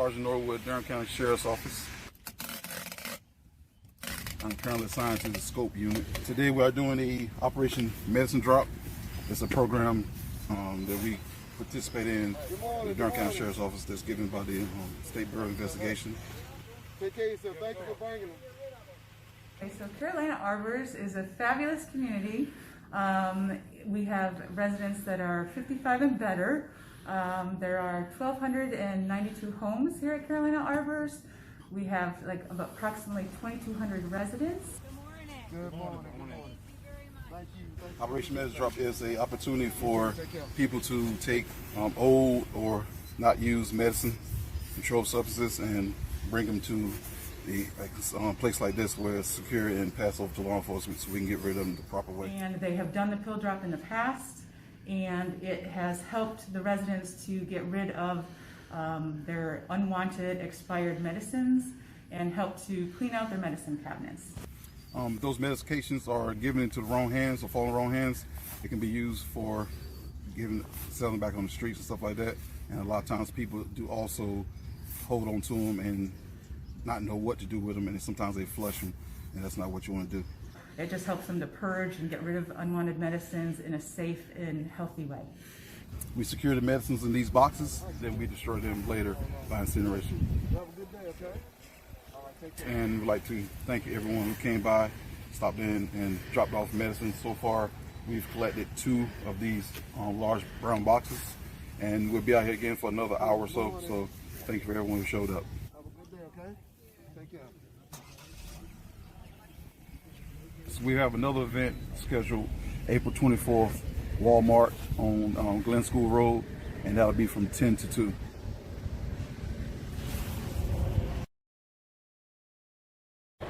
Sergeant Norwood, Durham County Sheriff's Office. I'm currently assigned to the scope unit. Today we are doing the Operation Medicine Drop. It's a program that we participate in the Durham County Sheriff's Office that's given by the State Bureau of Investigation. Thank you for bringing them. Okay, so Carolina Arbors is a fabulous community. We have residents that are 55 and better. There are 1,292 homes here at Carolina Arbors. We have approximately 2,200 residents. Good morning. Thank you. Operation Medicine Drop is an opportunity for people to take old or not used medicine, controlled substances, and bring them to a place like this where it's secure and pass over to law enforcement so we can get rid of them the proper way. And they have done the pill drop in the past, and it has helped the residents to get rid of their unwanted expired medicines and help to clean out their medicine cabinets. Those medications are given into the wrong hands or fall in the wrong hands. It can be used for selling back on the streets and stuff like that. And a lot of times people do also hold on to them and not know what to do with them, and sometimes they flush them, and that's not what you want to do. It just helps them to purge and get rid of unwanted medicines in a safe and healthy way. We secure the medicines in these boxes, then we destroy them later by incineration. Have a good day, okay? All right, take care. And we'd like to thank everyone who came by, stopped in, and dropped off medicine. So far, we've collected 2 of these large brown boxes, and we'll be out here again for another hour or so. So thank you for everyone who showed up. Have a good day, okay? Take care. So we have another event scheduled April 24th, Walmart on Glen School Road, and that'll be from 10 to 2.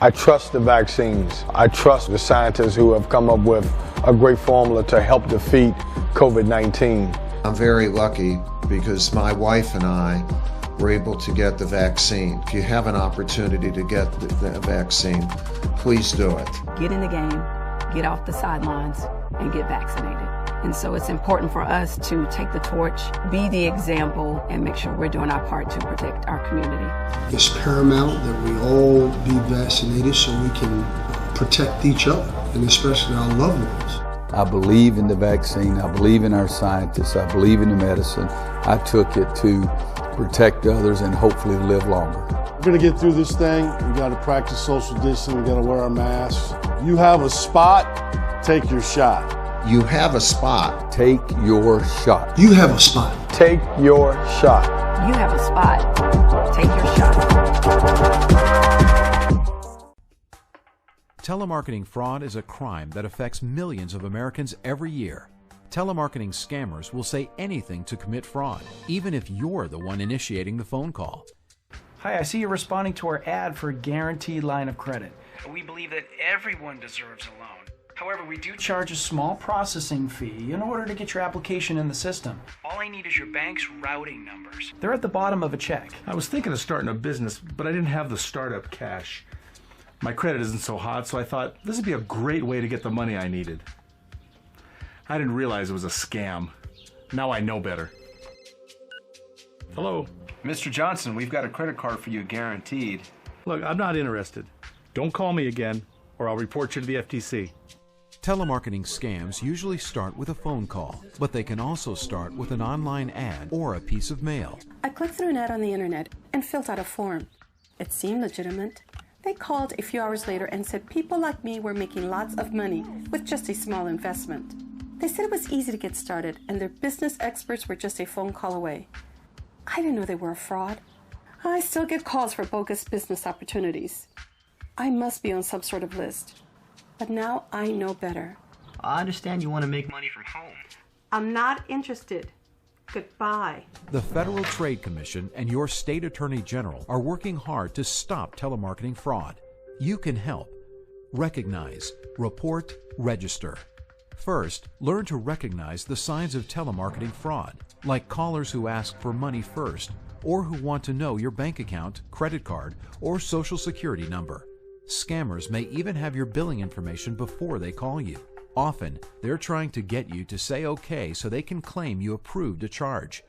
I trust the vaccines. I trust the scientists who have come up with a great formula to help defeat COVID-19. I'm very lucky because my wife and I were able to get the vaccine. If you have an opportunity to get the vaccine, please do it. Get in the game, get off the sidelines, and get vaccinated. And so it's important for us to take the torch, be the example, and make sure we're doing our part to protect our community. It's paramount that we all be vaccinated so we can protect each other, and especially our loved ones. I believe in the vaccine. I believe in our scientists. I believe in the medicine. I took it to protect others and hopefully live longer. We're going to get through this thing. We got to practice social distancing. We got to wear our masks. You have a spot, take your shot. You have a spot. Take your shot. You have a spot. Take your shot. You have a spot. Take your shot. Telemarketing fraud is a crime that affects millions of Americans every year. Telemarketing scammers will say anything to commit fraud, even if you're the one initiating the phone call. Hi, I see you're responding to our ad for a guaranteed line of credit. We believe that everyone deserves a loan. However, we do charge a small processing fee in order to get your application in the system. All I need is your bank's routing numbers. They're at the bottom of a check. I was thinking of starting a business, but I didn't have the startup cash. My credit isn't so hot, so I thought this would be a great way to get the money I needed. I didn't realize it was a scam. Now I know better. Hello? Mr. Johnson, we've got a credit card for you guaranteed. Look, I'm not interested. Don't call me again, or I'll report you to the FTC. Telemarketing scams usually start with a phone call, but they can also start with an online ad or a piece of mail. I clicked through an ad on the internet and filled out a form. It seemed legitimate. They called a few hours later and said people like me were making lots of money with just a small investment. They said it was easy to get started and their business experts were just a phone call away. I didn't know they were a fraud. I still get calls for bogus business opportunities. I must be on some sort of list. But now I know better. I understand you want to make money from home. I'm not interested. Goodbye. The Federal Trade Commission and your state attorney general are working hard to stop telemarketing fraud. You can help. Recognize, report, register. First, learn to recognize the signs of telemarketing fraud, like callers who ask for money first, or who want to know your bank account, credit card, or social security number. Scammers may even have your billing information before they call you. Often, they're trying to get you to say okay so they can claim you approved a charge.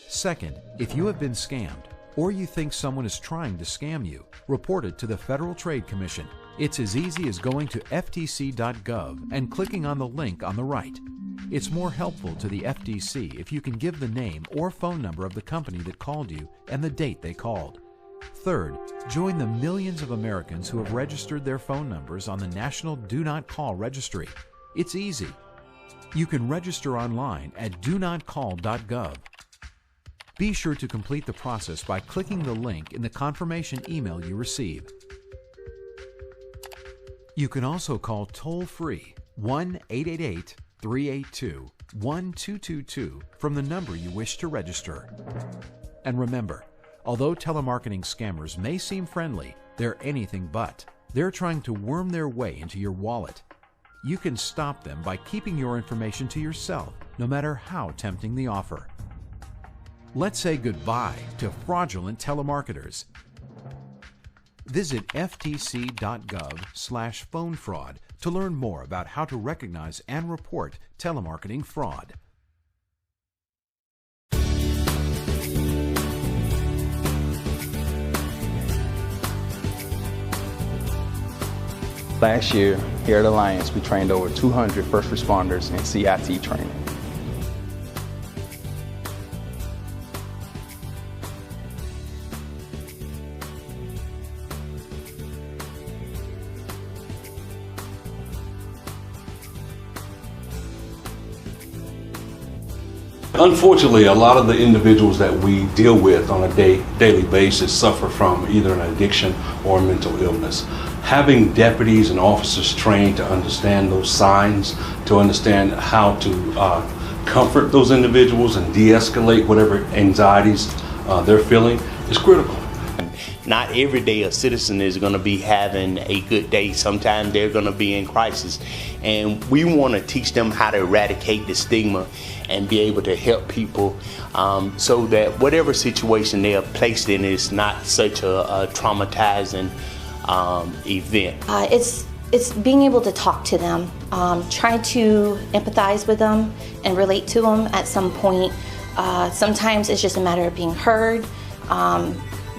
Second, if you have been scammed, or you think someone is trying to scam you, report it to the Federal Trade Commission. It's as easy as going to ftc.gov and clicking on the link on the right. It's more helpful to the FTC if you can give the name or phone number of the company that called you and the date they called. Third, join the millions of Americans who have registered their phone numbers on the National Do Not Call Registry. It's easy. You can register online at donotcall.gov. Be sure to complete the process by clicking the link in the confirmation email you receive. You can also call toll-free 1-888-382-1222 from the number you wish to register. And remember, although telemarketing scammers may seem friendly, they're anything but. They're trying to worm their way into your wallet. You can stop them by keeping your information to yourself, no matter how tempting the offer. Let's say goodbye to fraudulent telemarketers. Visit ftc.gov/phone fraud to learn more about how to recognize and report telemarketing fraud. Last year, here at Alliance, we trained over 200 first responders in CIT training. Unfortunately, a lot of the individuals that we deal with on a daily basis suffer from either an addiction or mental illness. Having deputies and officers trained to understand those signs, to understand how to comfort those individuals and de-escalate whatever anxieties they're feeling is critical. Not every day a citizen is going to be having a good day. Sometimes they're going to be in crisis. And we want to teach them how to eradicate the stigma and be able to help people so that whatever situation they are placed in is not such a traumatizing event. It's being able to talk to them, try to empathize with them and relate to them at some point. Sometimes it's just a matter of being heard,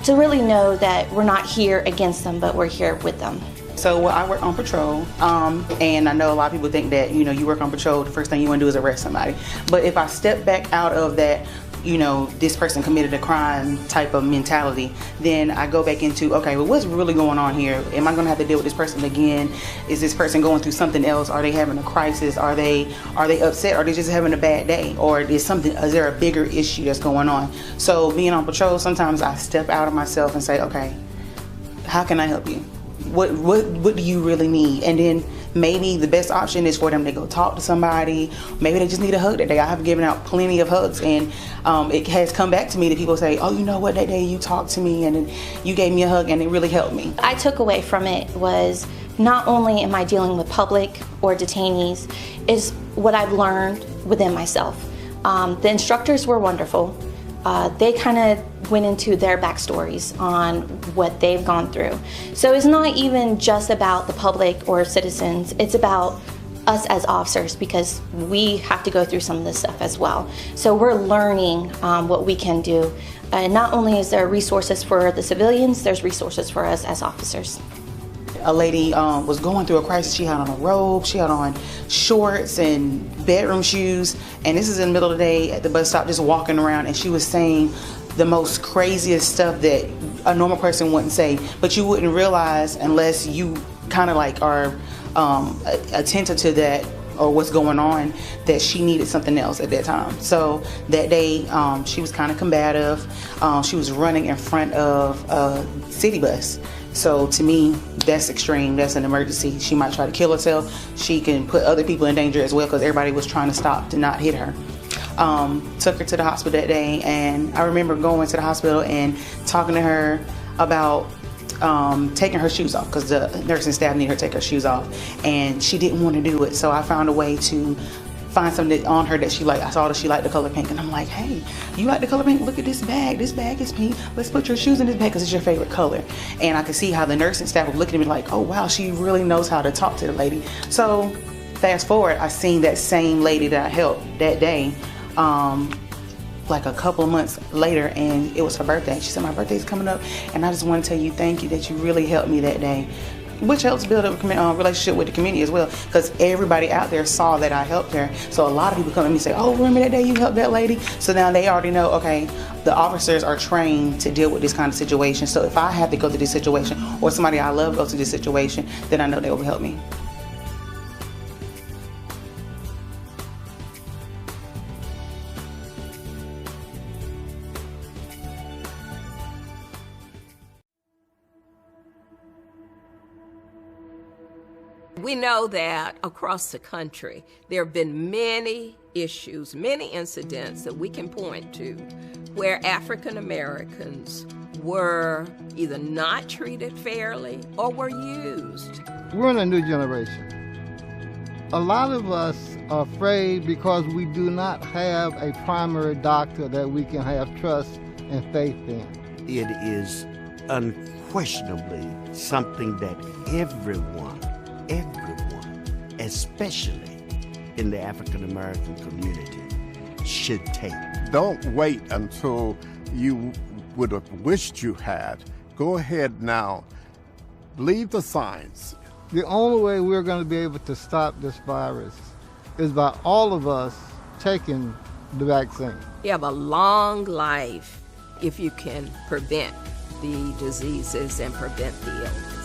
to really know that we're not here against them, but we're here with them. So I work on patrol, and I know a lot of people think that, you work on patrol, the first thing you want to do is arrest somebody. But if I step back out of that, this person committed a crime type of mentality, then I go back into, okay, well, what's really going on here? Am I going to have to deal with this person again? Is this person going through something else? Are they having a crisis? Are they upset? Are they just having a bad day? Or is there a bigger issue that's going on? So being on patrol, sometimes I step out of myself and say, okay, how can I help you? What do you really need? And then maybe the best option is for them to go talk to somebody. Maybe they just need a hug that day. I have given out plenty of hugs, and it has come back to me that people say, oh, you know what, that day you talked to me and you gave me a hug and it really helped me. I took away from it was not only am I dealing with public or detainees, is what I've learned within myself. The instructors were wonderful. They kind of went into their backstories on what they've gone through. So it's not even just about the public or citizens, it's about us as officers, because we have to go through some of this stuff as well. So we're learning what we can do. And not only is there resources for the civilians, there's resources for us as officers. A lady was going through a crisis. She had on a robe, she had on shorts and bedroom shoes, and this is in the middle of the day at the bus stop, just walking around, and she was saying the most craziest stuff that a normal person wouldn't say, but you wouldn't realize unless you kind of like are attentive to that or what's going on, that she needed something else at that time. So that day she was kind of combative. She was running in front of a city bus. So to me, that's extreme. That's an emergency. She might try to kill herself. She can put other people in danger as well, because everybody was trying to stop to not hit her. Took her to the hospital that day, and I remember going to the hospital and talking to her about taking her shoes off, because the nursing staff needed her to take her shoes off, and she didn't want to do it. So I found a way to find something on her that she liked. I saw that she liked the color pink, and I'm like, hey, you like the color pink? Look at this bag. This bag is pink. Let's put your shoes in this bag because it's your favorite color. And I could see how the nursing staff was looking at me like, oh wow, she really knows how to talk to the lady. So fast forward, I seen that same lady that I helped that day like a couple of months later, and it was her birthday. She said, my birthday's coming up, and I just want to tell you thank you that you really helped me that day, which helps build a relationship with the community as well, because everybody out there saw that I helped her. So a lot of people come to me and say, oh, remember that day you helped that lady? So now they already know, okay, the officers are trained to deal with this kind of situation. So if I have to go through this situation, or somebody I love goes through this situation, then I know they will help me. We know that across the country, there have been many issues, many incidents that we can point to where African Americans were either not treated fairly or were used. We're in a new generation. A lot of us are afraid because we do not have a primary doctor that we can have trust and faith in. It is unquestionably something that everyone, especially in the African American community, should take. Don't wait until you would have wished you had. Go ahead now. Leave the signs. The only way we're going to be able to stop this virus is by all of us taking the vaccine. You have a long life if you can prevent the diseases and prevent the illness.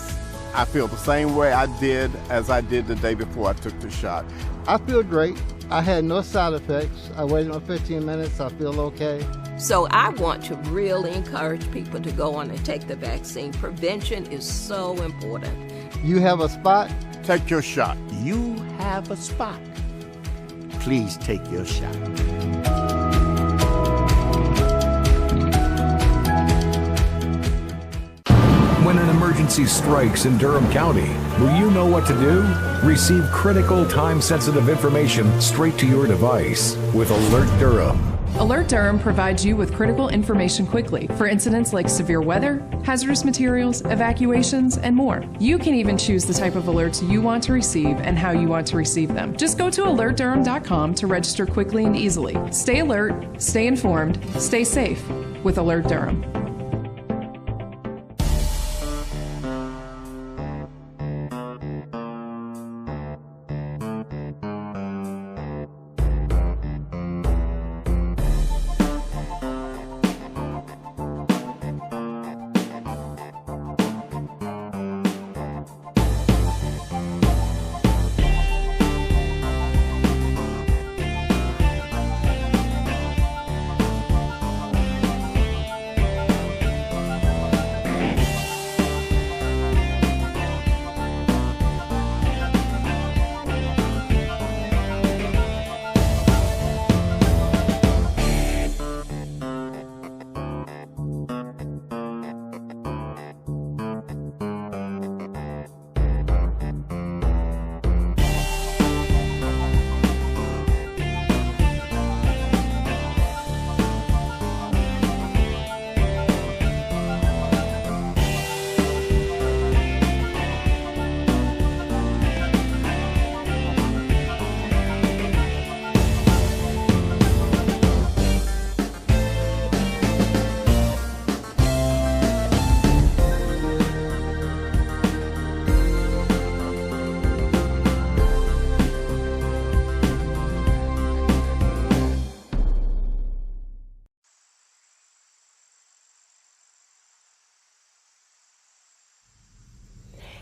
I feel the same way I did as I did the day before I took the shot. I feel great. I had no side effects. I waited on 15 minutes. I feel okay. So I want to really encourage people to go on and take the vaccine. Prevention is so important. You have a spot? Take your shot. You have a spot. Please take your shot. When an emergency strikes in Durham County, will you know what to do? Receive critical, time-sensitive information straight to your device with Alert Durham. Alert Durham provides you with critical information quickly for incidents like severe weather, hazardous materials, evacuations, and more. You can even choose the type of alerts you want to receive and how you want to receive them. Just go to alertdurham.com to register quickly and easily. Stay alert, stay informed, stay safe with Alert Durham.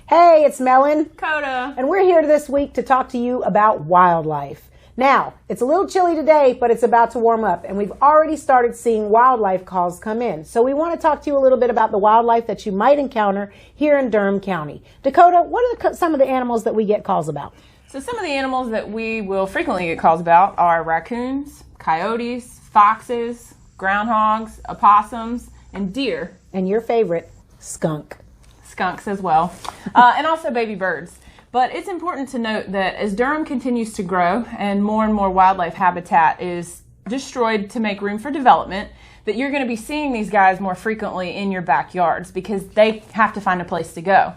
Hey, it's MelinKota, and we're here this week to talk to you about wildlife. Now, it's a little chilly today, but it's about to warm up, and we've already started seeing wildlife calls come in. So we want to talk to you a little bit about the wildlife that you might encounter here in Durham County. Dakota, what are some of the animals that we get calls about? So some of the animals that we will frequently get calls about are raccoons, coyotes, foxes, groundhogs, opossums, and deer. And your favorite, skunk. Skunks as well, and also baby birds. But it's important to note that as Durham continues to grow and more wildlife habitat is destroyed to make room for development, that you're going to be seeing these guys more frequently in your backyards because they have to find a place to go.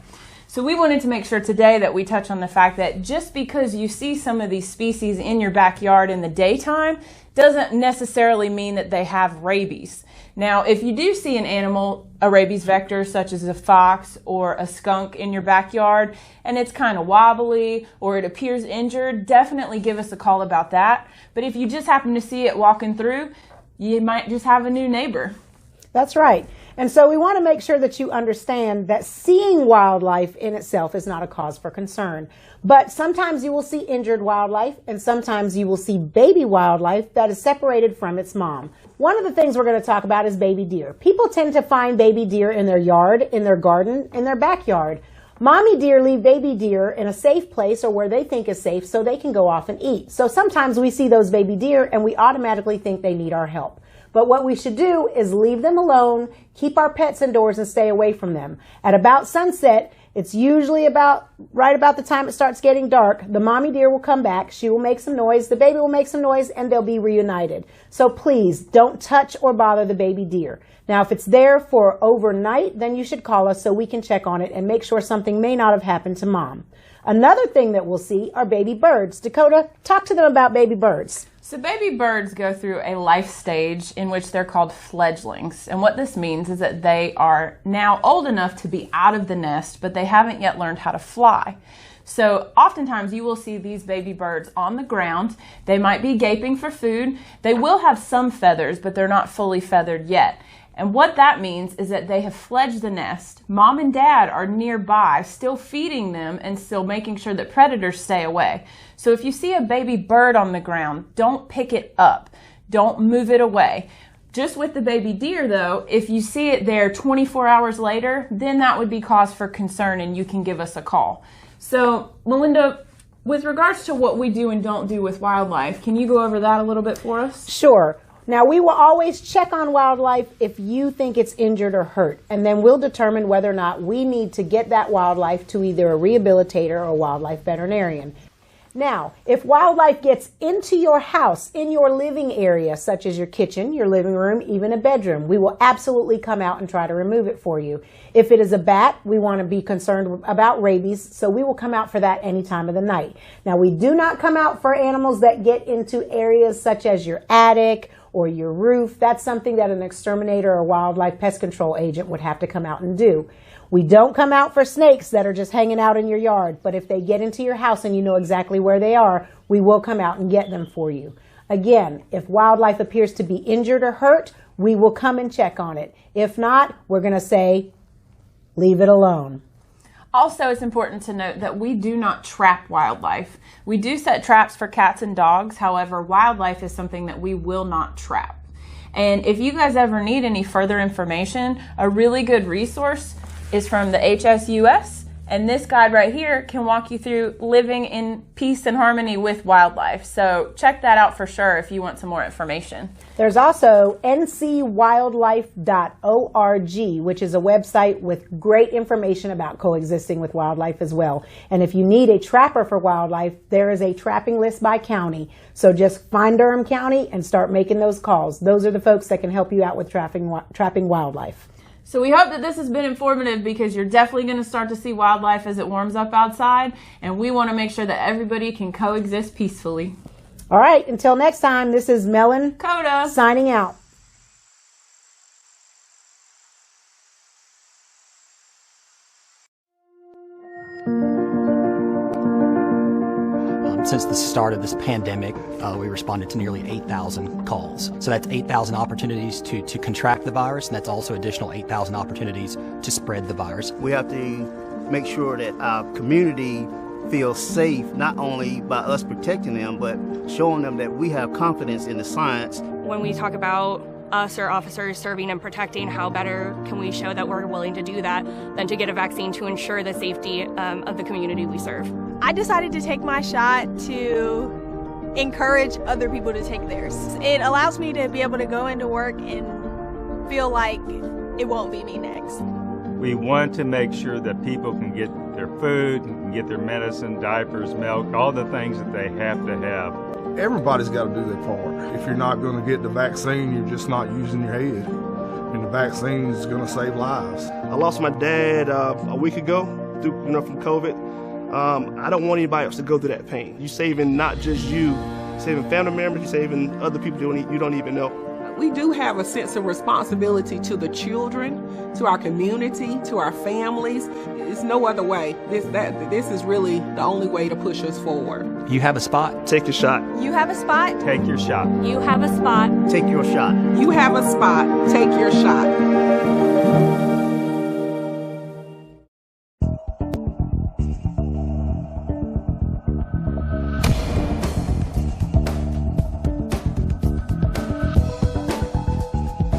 So we wanted to make sure today that we touch on the fact that just because you see some of these species in your backyard in the daytime doesn't necessarily mean that they have rabies. Now, if you do see an animal, a rabies vector such as a fox or a skunk in your backyard, and it's kind of wobbly or it appears injured, definitely give us a call about that. But if you just happen to see it walking through, you might just have a new neighbor. That's right. And so we want to make sure that you understand that seeing wildlife in itself is not a cause for concern. But sometimes you will see injured wildlife, and sometimes you will see baby wildlife that is separated from its mom. One of the things we're going to talk about is baby deer. People tend to find baby deer in their yard, in their garden, in their backyard. Mommy deer leave baby deer in a safe place or where they think is safe so they can go off and eat. So sometimes we see those baby deer and we automatically think they need our help. But what we should do is leave them alone, keep our pets indoors and stay away from them. At about sunset, it's usually right about the time it starts getting dark, the mommy deer will come back, she will make some noise, the baby will make some noise, and they'll be reunited. So please don't touch or bother the baby deer. Now, if it's there for overnight, then you should call us so we can check on it and make sure something may not have happened to mom. Another thing that we'll see are baby birds. Dakota, talk to them about baby birds. So baby birds go through a life stage in which they're called fledglings. And what this means is that they are now old enough to be out of the nest, but they haven't yet learned how to fly. So oftentimes you will see these baby birds on the ground. They might be gaping for food. They will have some feathers, but they're not fully feathered yet. And what that means is that they have fledged the nest. Mom and dad are nearby, still feeding them and still making sure that predators stay away. So if you see a baby bird on the ground, don't pick it up. Don't move it away. Just with the baby deer though, if you see it there 24 hours later, then that would be cause for concern and you can give us a call. So Melinda, with regards to what we do and don't do with wildlife, can you go over that a little bit for us? Sure. Now, we will always check on wildlife if you think it's injured or hurt, and then we'll determine whether or not we need to get that wildlife to either a rehabilitator or a wildlife veterinarian. Now, if wildlife gets into your house, in your living area, such as your kitchen, your living room, even a bedroom, we will absolutely come out and try to remove it for you. If it is a bat, we want to be concerned about rabies, so we will come out for that any time of the night. Now, we do not come out for animals that get into areas such as your attic or your roof. That's something that an exterminator or wildlife pest control agent would have to come out and do. We don't come out for snakes that are just hanging out in your yard, but if they get into your house and you know exactly where they are, we will come out and get them for you. Again, if wildlife appears to be injured or hurt, we will come and check on it. If not, we're going to say, leave it alone. Also, it's important to note that we do not trap wildlife. We do set traps for cats and dogs. However, wildlife is something that we will not trap. And if you guys ever need any further information, a really good resource is from the HSUS, and this guide right here can walk you through living in peace and harmony with wildlife. So check that out for sure if you want some more information. There's also ncwildlife.org, which is a website with great information about coexisting with wildlife as well. And if you need a trapper for wildlife, there is a trapping list by county. So just find Durham County and start making those calls. Those are the folks that can help you out with trapping wildlife. So we hope that this has been informative because you're definitely going to start to see wildlife as it warms up outside, and we want to make sure that everybody can coexist peacefully. All right, until next time, this is MelinKota signing out. Since the start of this pandemic, we responded to nearly 8,000 calls. So that's 8,000 opportunities to contract the virus, and that's also additional 8,000 opportunities to spread the virus. We have to make sure that our community feels safe, not only by us protecting them, but showing them that we have confidence in the science. When we talk about us or officers serving and protecting, how better can we show that we're willing to do that than to get a vaccine to ensure the safety of the community we serve. I decided to take my shot to encourage other people to take theirs. It allows me to be able to go into work and feel like it won't be me next. We want to make sure that people can get their food, can get their medicine, diapers, milk, all the things that they have to have. Everybody's got to do their part. If you're not going to get the vaccine, you're just not using your head. And the vaccine is going to save lives. I lost my dad a week ago, from COVID. I don't want anybody else to go through that pain. You're saving not just you, saving family members, you're saving other people you don't even know. We do have a sense of responsibility to the children, to our community, to our families. It's no other way. This is really the only way to push us forward. You have a spot. Take your shot. You have a spot. Take your shot. You have a spot. Take your shot. You have a spot. Take your shot.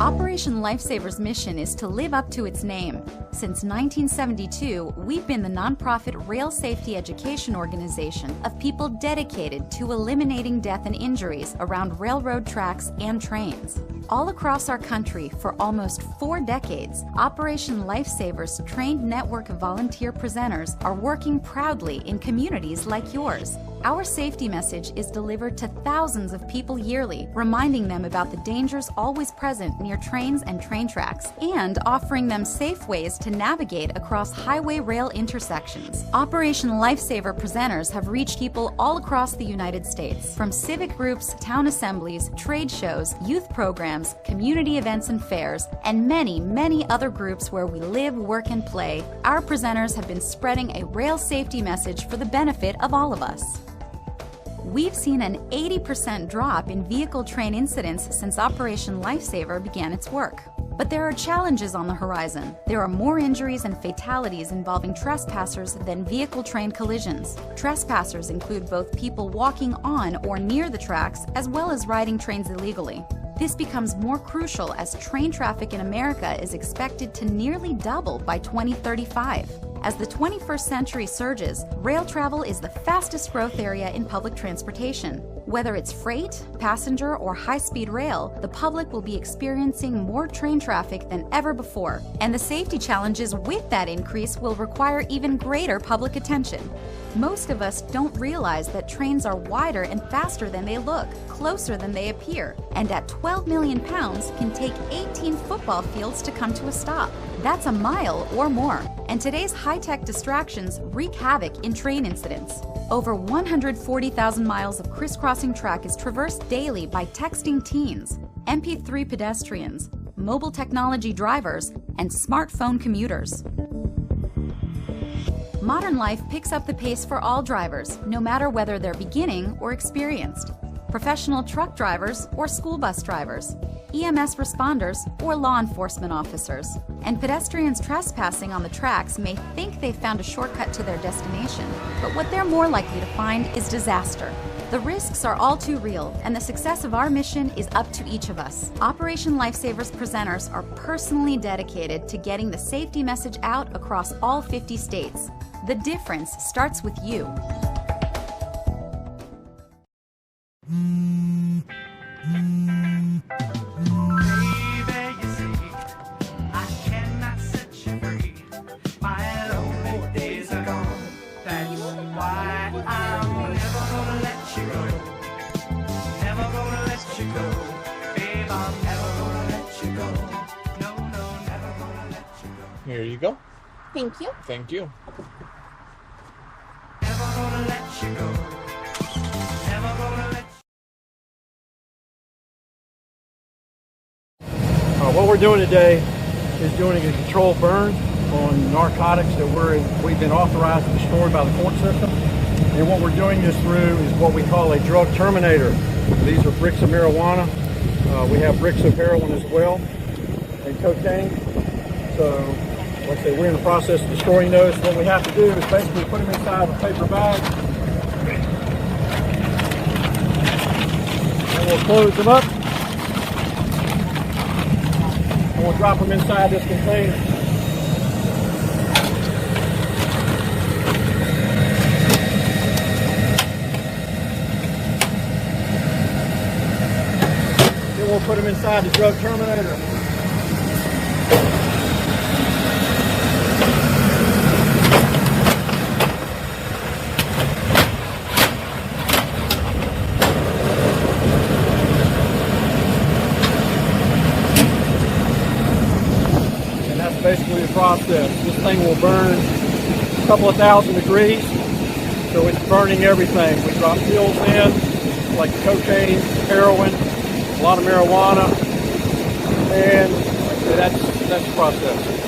Operation Lifesaver's mission is to live up to its name. Since 1972, we've been the nonprofit rail safety education organization of people dedicated to eliminating death and injuries around railroad tracks and trains. All across our country for almost 4 decades, Operation Lifesaver's trained network of volunteer presenters are working proudly in communities like yours. Our safety message is delivered to thousands of people yearly, reminding them about the dangers always present near trains and train tracks, and offering them safe ways to navigate across highway rail intersections. Operation Lifesaver presenters have reached people all across the United States, from civic groups, town assemblies, trade shows, youth programs, community events and fairs, and many, many other groups where we live, work, and play. Our presenters have been spreading a rail safety message for the benefit of all of us. We've seen an 80% drop in vehicle train incidents since Operation Lifesaver began its work. But there are challenges on the horizon. There are more injuries and fatalities involving trespassers than vehicle-train collisions. Trespassers include both people walking on or near the tracks, as well as riding trains illegally. This becomes more crucial as train traffic in America is expected to nearly double by 2035. As the 21st century surges, rail travel is the fastest growth area in public transportation. Whether it's freight, passenger, or high-speed rail, the public will be experiencing more train traffic than ever before, and the safety challenges with that increase will require even greater public attention. Most of us don't realize that trains are wider and faster than they look, closer than they appear, and at 12 million pounds can take 18 football fields to come to a stop. That's a mile or more, and today's high-tech distractions wreak havoc in train incidents. Over 140,000 miles of crisscrossing track is traversed daily by texting teens, MP3 pedestrians, mobile technology drivers, and smartphone commuters. Modern life picks up the pace for all drivers, no matter whether they're beginning or experienced. Professional truck drivers or school bus drivers, EMS responders or law enforcement officers. And pedestrians trespassing on the tracks may think they've found a shortcut to their destination, but what they're more likely to find is disaster. The risks are all too real, and the success of our mission is up to each of us. Operation Lifesaver's presenters are personally dedicated to getting the safety message out across all 50 states. The difference starts with you. Here you go. Thank you. Thank you. What we're doing today is doing a controlled burn on narcotics that we've been authorized to destroy by the court system. And what we're doing this through is what we call a drug terminator. These are bricks of marijuana. We have bricks of heroin as well, and cocaine. So, like I say, we're in the process of destroying those. What we have to do is basically put them inside a paper bag. And we'll close them up. And we'll drop them inside this container. Then we'll put them inside the drug terminator. Basically the process. This thing will burn couple of thousand degrees, so it's burning everything. We drop fuels in, like cocaine, heroin, a lot of marijuana, and that's the process.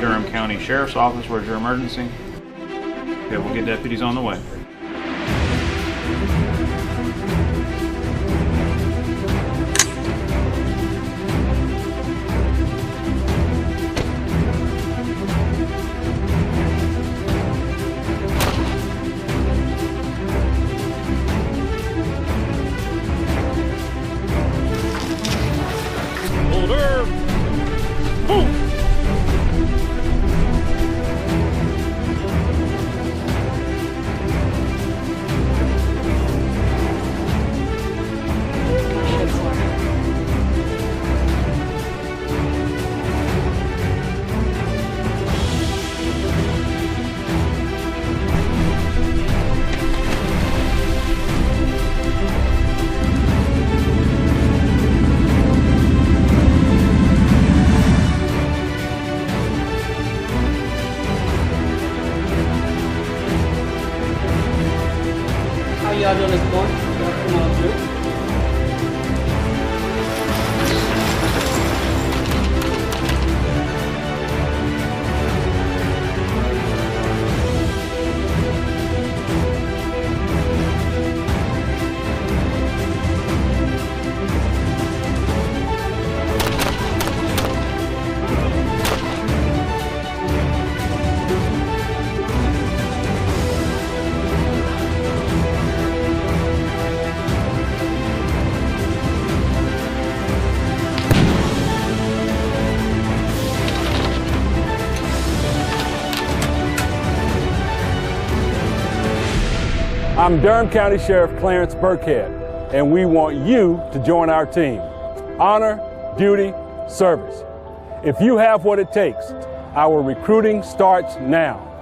Durham County Sheriff's Office, where's your emergency? Okay, we'll get deputies on the way. Order! Move! Y'all doing this morning? Come on through. I'm Durham County Sheriff Clarence Burkhead, and we want you to join our team. Honor, duty, service. If you have what it takes, our recruiting starts now.